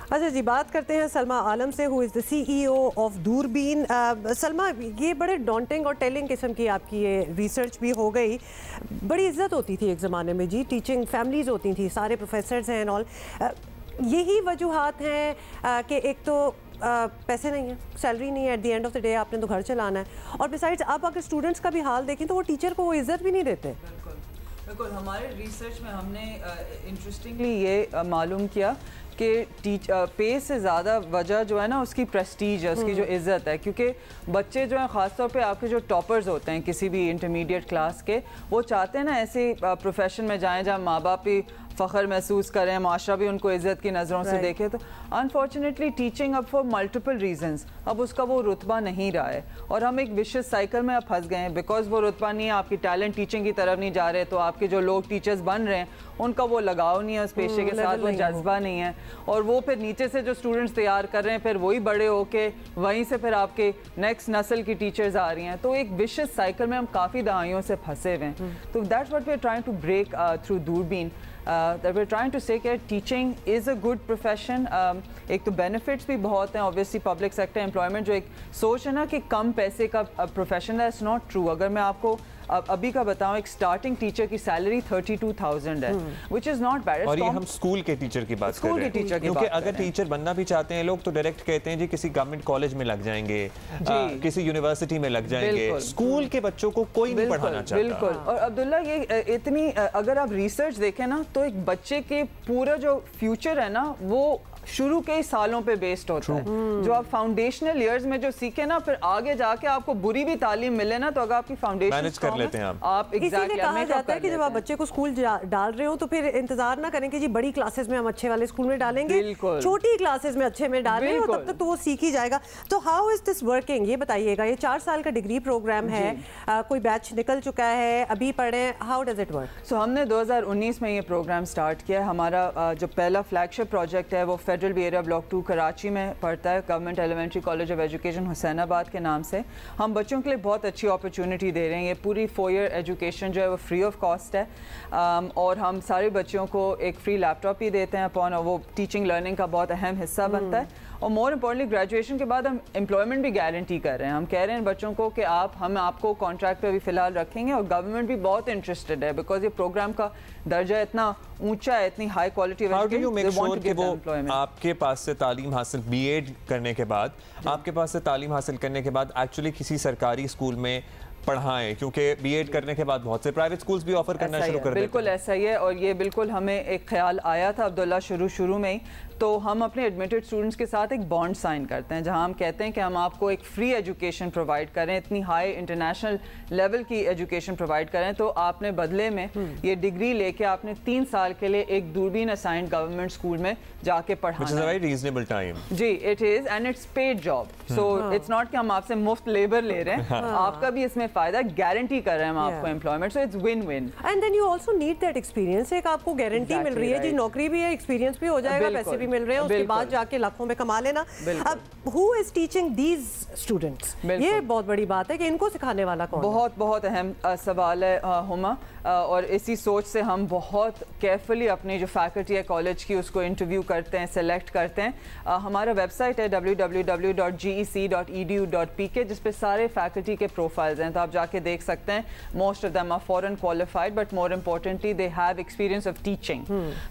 अच्छा जी, बात करते हैं सलमा आलम से, who is the CEO of दूरबीन। सलमा, ये बड़े डॉन्टिंग और टेलिंग किस्म की आपकी ये रिसर्च भी हो गई। बड़ी इज्जत होती थी एक ज़माने में जी, टीचिंग फैमिलीज़ होती थी, सारे प्रोफेसर्स हैं एंड ऑल। यही वजूहात हैं कि एक तो पैसे नहीं है, सैलरी नहीं है, at the end of the day आपने तो घर चलाना है, और बिसाइड्स आप अगर स्टूडेंट्स का भी हाल देखें तो वो टीचर को वो इज्जत भी नहीं देते। बिल्कुल, हमारे रिसर्च में हमने इंटरेस्टिंगली ये मालूम किया कि पे से ज़्यादा वजह जो है ना उसकी प्रेस्टीज है, उसकी जो इज़्ज़त है। क्योंकि बच्चे जो हैं ख़ासतौर पे आपके जो टॉपर्स होते हैं किसी भी इंटरमीडिएट क्लास के, वो चाहते हैं ना ऐसे प्रोफेशन में जाएं जहाँ माँ बाप भी फ़ख्र महसूस करें, माशरा भी उनको इज़्ज़त की नज़रों से देखे। तो अनफॉर्चुनेटली टीचिंग अब फॉर मल्टीपल रीजंस अब उसका वो रुतबा नहीं रहा है, और हम एक विशियस साइकिल में अब फंस गए हैं। बिकॉज वो रुतबा नहीं है, आपकी टैलेंट टीचिंग की तरफ नहीं जा रहे, तो आपके जो लोग टीचर्स बन रहे हैं उनका वो लगाव नहीं है उस पेशे के साथ, वो जज्बा नहीं है, और वो फिर नीचे से जो स्टूडेंट्स तैयार कर रहे हैं फिर वही बड़े होके वहीं से फिर आपके नेक्स्ट नस्ल की टीचर्स आ रही हैं। तो एक विशियस साइकिल में हम काफ़ी दहाइयों से फंसे हुए हैं। तो that's what we are trying to break through दूरबीन। that we're trying to say कि teaching is a good profession। एक तो benefits भी बहुत हैं, obviously public sector employment जो एक सोच है ना कि कम पैसे का profession है, it's not true। अगर मैं आपको अभी का बताऊं, एक स्टार्टिंग टीचर की सैलरी 32,000 है, which is not bad। और ये हम स्कूल के टीचर की बात कर रहे हैं, क्योंकि अगर टीचर बनना भी चाहते हैं लोग तो डायरेक्ट कहते हैं जी किसी गवर्नमेंट कॉलेज में लग जाएंगे, किसी यूनिवर्सिटी में लग जाएंगे, स्कूल के बच्चों को कोई नहीं पढ़ाना चाहता। बिल्कुल। और अब्दुल्ला, ये इतनी अगर आप रिसर्च देखें ना तो एक बच्चे के पूरा जो फ्यूचर है ना वो शुरू के ही सालों पे बेस्ड होता है। जो आप फाउंडेशनल ईयर्स में जो सीखे ना, फिर आगे जाके आपको बुरी भी तालीम मिले ना, तो अगर आपकी फाउंडेशन मैनेज कर लेते हैं आप इसीलिए कहा जाता है कि जब आप बच्चे को स्कूल डाल रहे हो तो फिर इंतजार ना करें कि जी बड़ी क्लासेस में हम अच्छे वाले स्कूल में डालेंगे, छोटी क्लासेस में अच्छे में डालें, और तब तक तो वो सीख ही जाएगा। तो हाउ इज दिस वर्किंग, ये बताइएगा। ये 4 साल का डिग्री प्रोग्राम है, कोई बैच निकल चुका है, अभी पढ़े, हाउ डज इट वर्क? सो हमने 2019 में ये प्रोग्राम स्टार्ट किया। हमारा जो पहला फ्लैगशिप प्रोजेक्ट है वो federal B area block 2 Karachi में पढ़ता है, government elementary college of education Hussainabad के नाम से। हम बच्चों के लिए बहुत अच्छी अपॉर्चुनिटी दे रहे हैं। ये पूरी 4 ईयर एजुकेशन जो है वो फ्री ऑफ कॉस्ट है, और हम सारे बच्चों को एक फ्री लैपटॉप भी देते हैं अपॉन, और वो टीचिंग लर्निंग का बहुत अहम हिस्सा बनता है। और मोर इम्पोर्टेंटली ग्रेजुएशन के बाद हम एम्प्लॉयमेंट भी गारंटी कर रहे हैं। हम कह रहे हैं बच्चों को कि हम आपको कॉन्ट्रैक्ट पे भी फ़िलहाल रखेंगे, और गवर्नमेंट भी बहुत इंटरेस्टेड है बिकॉज ये प्रोग्राम का दर्जा इतना ऊंचा है, इतनी high quality. How do you make sure कि वो आपके पास से तालीम हासिल, बीएड करने के बाद आपके पास से तालीम हासिल करने के बाद एक्चुअली किसी सरकारी स्कूल में पढ़ाएं, क्योंकि बीएड करने के बाद बहुत से प्राइवेट स्कूल्स भी ऑफर करना शुरू कर देते हैं। बिल्कुल ऐसा ही है, और ये बिल्कुल हमें एक ख्याल आया था अब्दुल्ला शुरू में ही। तो हम अपने एडमिटेड स्टूडेंट्स के साथ एक बॉन्ड साइन करते हैं जहां हम कहते हैं कि हम आपको एक फ्री एजुकेशन प्रोवाइड करें, इतनी हाई इंटरनेशनल लेवल की एजुकेशन प्रोवाइड करें, तो आपने बदले में ये डिग्री लेके आपने 3 साल के लिए एक दूरबीन असाइंड गवर्नमेंट स्कूल में जाके पढ़ाना है। Reasonable time. जी, it is, and it's paid job. So it's not कि हम आपसे मुफ्त लेबर ले रहे हैं, आपका भी इसमें फ़ायदा, गारंटी कर रहे हैं हम आपको employment. So it's win win. And then you also need that experience. एक आपको गारंटी मिल रही है जी, नौकरी भी है, एक्सपीरियंस भी हो जाएगा, पैसे भी मिल रहे हैं, उसके बाद जाके लाखों में कमा लेना। अब who is teaching these students, ये बहुत बड़ी बात है कि इनको सिखाने वाला कौन? बहुत अहम सवाल है हुमा, और इसी सोच से हम बहुत केयरफुली अपनी जो फैकल्टी है कॉलेज की उसको इंटरव्यू करते हैं, सेलेक्ट करते हैं। हमारा वेबसाइट है www.gec.edu.pk जिस पे सारे फैकल्टी के प्रोफाइल्स हैं, तो आप जाके देख सकते हैं। Most of them are foreign qualified, but more importantly they have experience of teaching.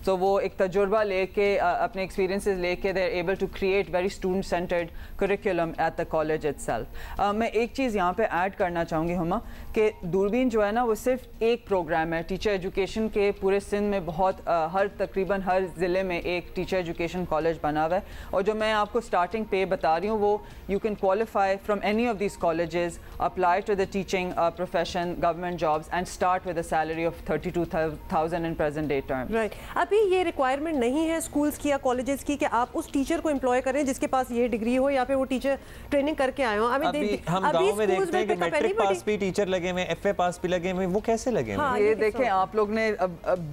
तो वो एक तजुर्बा लेके, अपने एक्सपीरियंसेस लेके they are able to create very student centered curriculum at the college itself. मैं एक चीज़ यहाँ पे ऐड करना चाहूँगी हुमा, कि दूरबीन जो है ना वो सिर्फ एक प्रोग्राम है। टीचर एजुकेशन के पूरे सिंध में बहुत तकरीबन हर ज़िले में एक टीचर एजुकेशन कॉलेज बना हुआ है, और जो मैं आपको स्टार्टिंग पे बता रही हूँ वो you can qualify from any of these colleges, apply to the teaching profession, government jobs, and start with a salary of 32,000 in present day term. Right. अभी ये रिक्वायरमेंट नहीं है स्कूल्स की या कॉलेजेस की कि आप उस टीचर को एम्प्लॉय करें जिसके पास ये डिग्री हो या फिर वो टीचर ट्रेनिंग करके आए हो। अभी हम गाँव में देखते हैं कि मैट्रिक पास भी टीचर लगे हुए, FA पास भी लगे हुए, वो कैसे लगे हुए? ये देखें आप लोग ने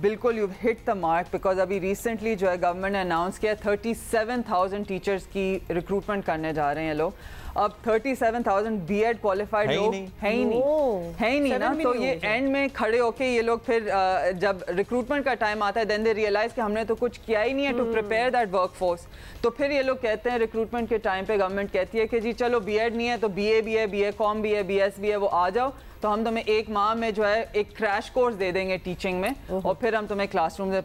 बिल्कुल you hit the mark, because अभी रिसेंटली जो है गवर्नमेंट ने अनाउंस किया 37,000 टीचर्स की रिक्रूटमेंट करने जा रहे हैं लोग। अब 37,000 बीएड क्वालिफाइड लोग है ही नहीं ना, तो ये एंड में खड़े होके ये लोग फिर जब रिक्रूटमेंट का टाइम आता है देन दे रियलाइज कि हमने तो कुछ किया ही नहीं है टू प्रिपेयर दैट वर्कफोर्स। तो फिर ये लोग कहते हैं रिक्रूटमेंट के टाइम पे गवर्नमेंट कहती है कि जी चलो बीएड नहीं है तो बीए भी है, बीए कॉम भी है, बीएस भी है, वो आ जाओ तो हम तुम्हें एक माह में जो है एक क्रैश कोर्स दे देंगे टीचिंग में और फिर हम तुम्हें क्लासरूम में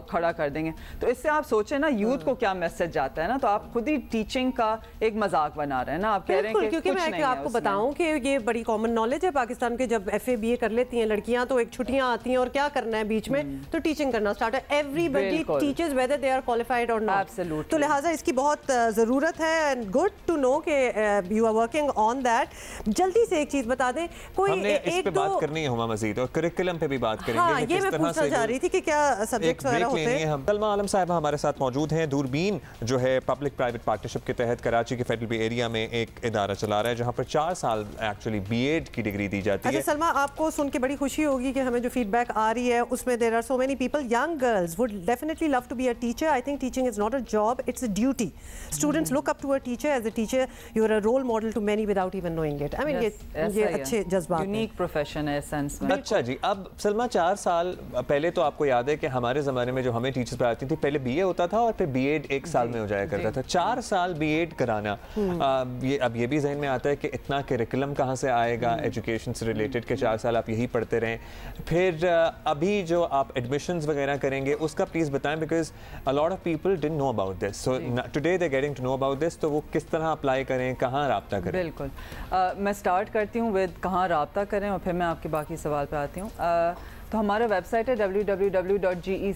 खड़ा कर देंगे। तो इससे आप सोचें ना यूथ को क्या मैसेज जाता है ना, तो आप खुद ही टीचिंग का एक मजाक बना रहे हैं ना, आप कह रहे हैं कि क्योंकि मैं आपको बताऊं कि ये बड़ी कॉमन नॉलेज है पाकिस्तान के, जब एफए बीए कर लेती हैं लड़कियां तो एक छुट्टियां आती हैं और क्या करना है बीच में, तो टीचिंग करना स्टार्ट है। Everybody teachers whether they are qualified और नॉट, तो लिहाजा इसकी बहुत ज़रूरत है एंड गुड टू नो कि you are working on that. जल्दी से एक चीज़ बता दें, कोई एक दो बात करनी है हुमा मजीद और करिकुलम पे भी बात करेंगे। हाँ, ये मैं पूछना चाह रही थी कि क्या सब्जेक्ट्स वगैरह होते हैं। हम सलमा आलम साहिबा हमारे साथ मौजूद हैं। दूरबीन जो है पब्लिक प्राइवेट पार्टनरशिप के तहत कराची के फेडरल बी एरिया में एक इदारा चला रहा है जहां पर 4 साल एक्चुअली बीएड की डिग्री दी जाती है। सलमा, आपको सुन के बड़ी खुशी होगी कि हमें जो फीडबैक आ रही है उसमें there are so many people, young girls would definitely love to be a teacher. I think teaching is not a job, it's a duty. Students look up to a teacher, as a teacher you are a role model to many without even knowing it. I mean ये अच्छे जज्बात, unique profession है sense में। अच्छा जी, अब सलमा 4 साल पहले तो आपको याद है कि हमारे ज़माने में जो हमें टीचर्स पढ़ाती थी पहले बीए होता था और फिर बीएड 1 साल में हो जाया करता था। 4 साल बीएड कराना, ये अब ये भी जहन में आता है कि इतना करिकुलम कहाँ से आएगा एजुकेशन से रिलेटेड कि 4 साल आप यही पढ़ते रहें। फिर अभी जो आप एडमिशंस वगैरह करेंगे उसका प्लीज़ बताएं, because a lot of people didn't know about this, so today they getting to know about this, तो वो किस तरह अप्लाई करें, कहाँ राब्ता करें? बिल्कुल, मैं स्टार्ट करती हूँ विद कहाँ राब्ता करें और फिर मैं आपके बाकी सवाल पे आती हूँ। तो हमारा वेबसाइट है www.gece.edu.pk।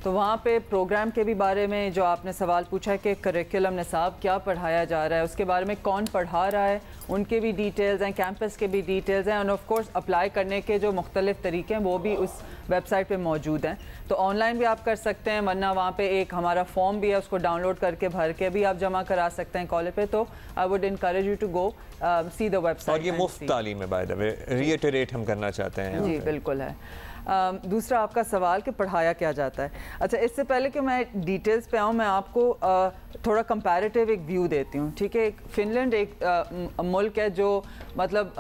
तो वहाँ पे प्रोग्राम के भी बारे में जो आपने सवाल पूछा है कि करिकुलम निसाब क्या पढ़ाया जा रहा है, उसके बारे में कौन पढ़ा रहा है, उनके भी डिटेल्स हैं, कैंपस के भी डिटेल्स हैं, एंड ऑफ कोर्स अप्लाई करने के जो मुख्तलिफ तरीके हैं वो भी उस वेबसाइट पे मौजूद हैं। तो ऑनलाइन भी आप कर सकते हैं, वरना वहाँ पे एक हमारा फॉर्म भी है, उसको डाउनलोड करके भर के भी आप जमा करा सकते हैं कॉलेज पे। तो I would encourage you to go see the website. और ये मुफ्त तालीम है, बाय द वे, रीइटरेट हम करना चाहते हैं। जी बिल्कुल है। दूसरा आपका सवाल कि पढ़ाया क्या जाता है। अच्छा, इससे पहले कि मैं डिटेल्स पे आऊँ, मैं आपको थोड़ा कंपैरेटिव एक व्यू देती हूँ, ठीक है। फिनलैंड एक मुल्क है जो मतलब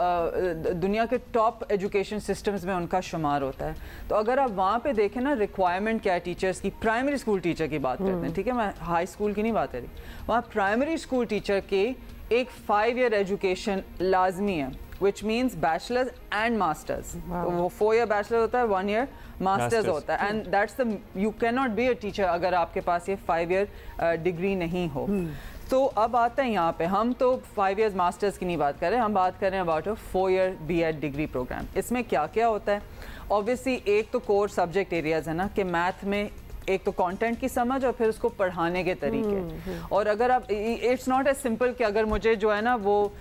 दुनिया के टॉप एजुकेशन सिस्टम्स में उनका शुमार होता है। तो अगर आप वहाँ पे देखें ना, रिक्वायरमेंट क्या है टीचर्स की, प्राइमरी स्कूल टीचर की बात करते हैं, ठीक है, मैं हाई स्कूल की नहीं बात करी। वहाँ प्राइमरी स्कूल टीचर की एक 5 ईयर एजुकेशन लाजमी है, which means bachelor's and masters. वो 4 year bachelor होता है, 1 year masters होता है, and that's the you cannot be a teacher अगर आपके पास ये 5 year डिग्री नहीं हो। तो अब आते हैं यहाँ पे, हम तो 5 years मास्टर्स की नहीं बात कर रहे हैं, हम बात कर रहे हैं about a 4 year BEd degree program. इसमें क्या क्या होता है? ऑब्वियसली एक तो कोर सब्जेक्ट एरियाज है ना, कि मैथ में एक तो कंटेंट की समझ और फिर उसको पढ़ाने के तरीके। और अगर आप, इट्स नॉट एज सिंपल कि अगर मुझे जो है ना वो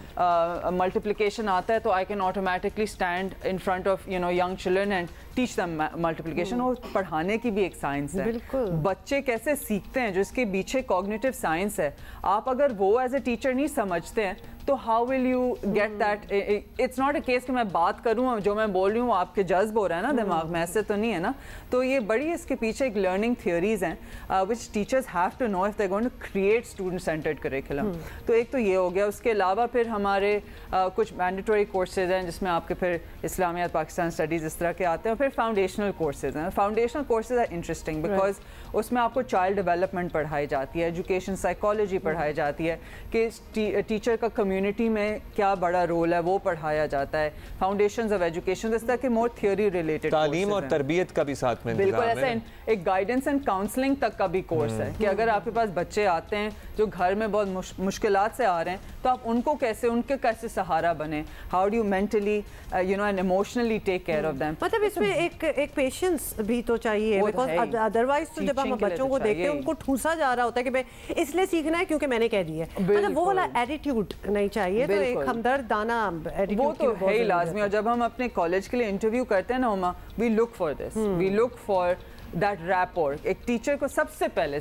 मल्टीप्लिकेशन आता है तो I can automatically stand in front of young children and teach them multiplication. और पढ़ाने की भी एक साइंस है, बच्चे कैसे सीखते हैं, जो इसके पीछे कॉग्निटिव साइंस है। आप अगर वो एज ए टीचर नहीं समझते हैं तो how will you get that? It's not a case कि मैं बात करूँ, जो मैं बोल रही हूँ आपके जज्ब हो रहा है ना दिमाग में, ऐसे तो नहीं है ना। तो ये बड़ी इसके पीछे एक लर्निंग थियोरीज हैं which teachers have to know if they going to create student centered curriculum. तो एक तो ये हो गया। उसके अलावा फिर हमारे कुछ मैंडेटरी कोर्सेज हैं जिसमें आपके फिर इस्लामियात, पाकिस्तान स्टडीज़ इस तरह के आते हैं। फिर फाउंडेशनल कोर्सेज हैं। Foundational courses are interesting because उसमें आपको चाइल्ड डेवलपमेंट पढ़ाई जाती है, एजुकेशन साइकोलॉजी पढ़ाई जाती है, कि टीचर का कम्युनिटी में क्या बड़ा रोल है वो पढ़ाया जाता है। फाउंडेशंस ऑफ एजुकेशन, इस तरह के मोर थ्योरी रिलेटेड तालीम और तरबियत का भी साथ में बिल्कुल ऐसा एक गाइडेंस एंड काउंसलिंग तक का भी कोर्स है कि अगर आपके पास बच्चे आते हैं जो घर में बहुत मुश्किलात से आ रहे हैं तो आप उनको कैसे, उनके कैसे सहारा बने, how do you mentally and emotionally take care of them. मतलब इसमें एक पेशेंस भी तो चाहिए, बिकॉज अदरवाइज तो जब हम बच्चों को देखते हैं उनको ठूसा जा रहा होता है कि भाई इसलिए सीखना है क्योंकि मैंने कह दिया है। मतलब वो वाला एटीट्यूड नहीं चाहिए, तो एक हमदर्द दाना एटीट्यूड वो तो है ही लाजमी। और जब हम अपने कॉलेज के लिए इंटरव्यू करते हैं ना Uma, we look for this, we look for that rapport, एक टीचर को सबसे पहले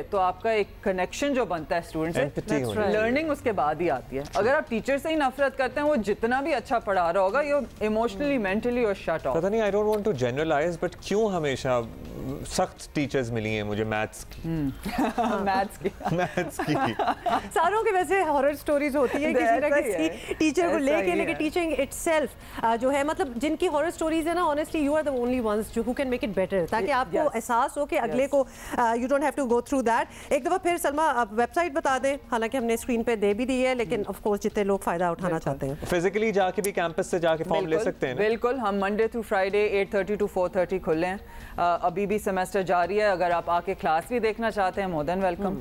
तो आपका एक कनेक्शन जो बनता है स्टूडेंट से, लर्निंग उसके बाद ही आती है। अगर आप टीचर से ही नफरत करते हैं, वो जितना भी अच्छा पढ़ा रहा होगा, यू इमोशनली मेंटली और शट ऑफ। पता नहीं, I don't want to generalize, but क्यों हमेशा सख्त टीचर्स मिली हैं मुझे मैथ्स की। मैथ्स की सारों के वैसे हॉरर स्टोरीज होती है किसी ना किसी टीचर को लेके, लेकिन टीचिंग इटसेल्फ जो है, मतलब जिनकी हॉरर स्टोरीज है ना, honestly you are the only ones who can make it better, ताकि आपको एहसास हो कि अगले को you don't have to go through that. एक दफा फिर सलमा आप वेबसाइट बता दें, हालांकि हमने स्क्रीन पे दे भी दी है, लेकिन ऑफ कोर्स जितने लोग फायदा उठाना चाहते हैं फिजिकली जाके भी कैंपस से जाके फॉर्म ले सकते हैं। बिल्कुल, हम मंडे थ्रू फ्राइडे 8:30 to 4:30 खुले हैं। अभी भी सेमेस्टर जारी है, अगर आप आके क्लास भी देखना चाहते हैं, more than welcome.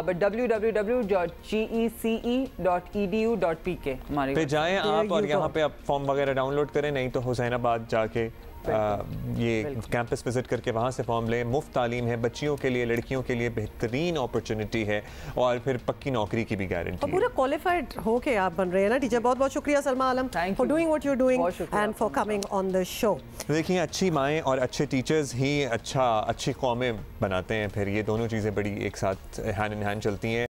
But www.gece.edu.pk हमारे पे जाएं आप और यहाँ पे आप फॉर्म वगैरह डाउनलोड करें, नहीं तो हुसैनाबाद जाके ये कैंपस विजिट करके वहाँ से फॉर्म लें। मुफ्त तालीम है बच्चियों के लिए, लड़कियों के लिए बेहतरीन अपॉर्चुनिटी है, और फिर पक्की नौकरी की भी गारंटी है। पूरा क्वालिफाइड होके आप बन रहे हैं ना टीचर। बहुत बहुत शुक्रिया Salma Alam for doing what you are doing and for coming on the show. देखिए, अच्छी माएँ और अच्छे टीचर्स ही अच्छी कौमें बनाते हैं, फिर ये दोनों चीज़ें बड़ी एक साथ हैंड इन हैंड चलती हैं।